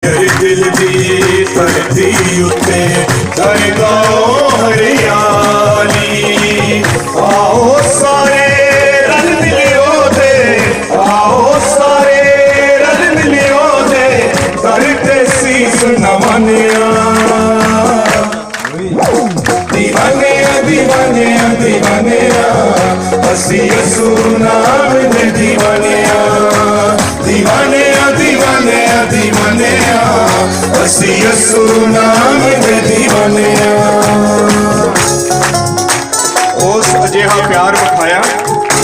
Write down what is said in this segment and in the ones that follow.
दिल दी धरती उत्ते कर गाओ हरियाली। आओ सारे रल मिलियो दे, आओ सारे रल मिलियो दे, करते सीस नवानिया। दीवानिया दीवानिया दीवानिया, असी यसू नाम दे दीवानिया। दीवानिया दीवानिया दीवानिया, असी यसू नाम दे दीवानिया। उस अजिहा प्यार विखाया,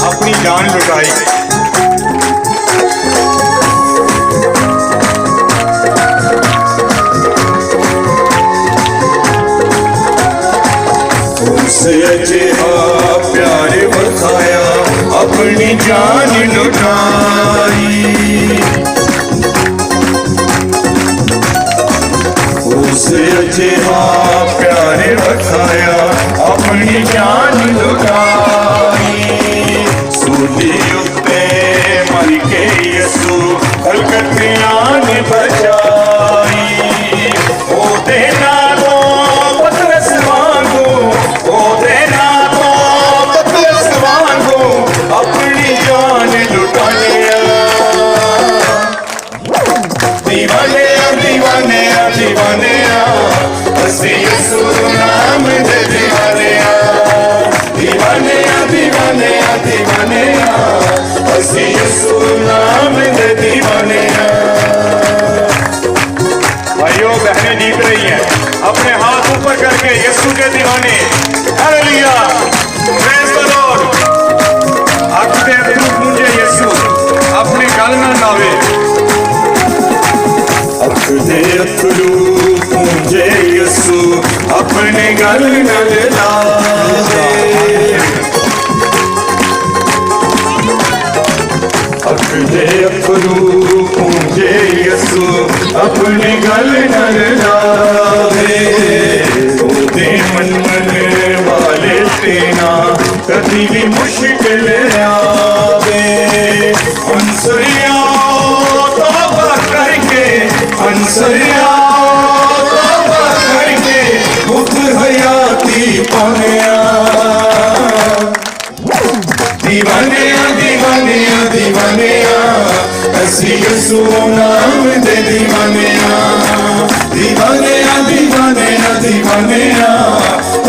अपनी जान लुटाई। उस अजिहा प्यार विखाया, अपनी जान लुटाई। उस अजिहा प्यार विखाया, अपनी जान लुटाई। सूली उत्ते मर के यसू कलकत्तियां ने बचाई। ओदे नालों पतरस वांगू, ओदे नालों पतरस वांगू, अपनी जान लुटानिया। दीवाने दीवाने दीवाने, असी यसू नाम दे दीवाने। दीवाने दीवाने दीवाने, असी यसू नाम दे दीवाने। भाइयों बहनें जीत रही हैं, अपने हाथ ऊपर करके यसू के दीवाने। Hallelujah, praise the Lord. हक दे अथरू पूंजे यसू, अपनी गल ना लावे। हक दे अथरू पूंजे यसू, अपनी गल न लावे। हक दे अथरू पूंजे यसू, अपनी गल न लावे। ओदे मनन वाले तेना कदी भी मुश्किल आवे। हंसरिया तौबा करके, हंसरिया तौबा करके, मुख हयाती पानिया। दीवानिया दीवानिया दीवानिया, असी यसू नाम दे दीवानिया। दीवानिया दीवानिया दीवानिया,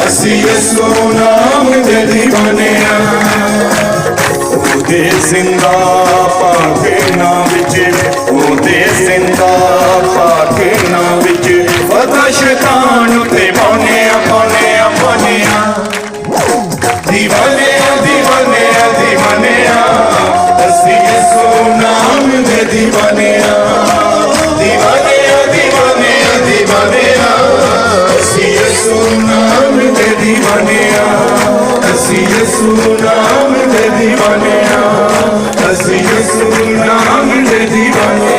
असी यसू नाम दे दीवानिया। ओदे जिंदा पाके ना विच, ओदे जिंदा पाके ना विच, पता शैतान ते पानिया पानिया पानिया। दीवाने दीवाने दीवाने, असी यसू नाम दे दीवाने। दीवाने दीवाने दीवाने, असी यसू नाम दे दीवाने। असी यसू नाम दे दीवाने, असी यसू नाम दे दीवाने।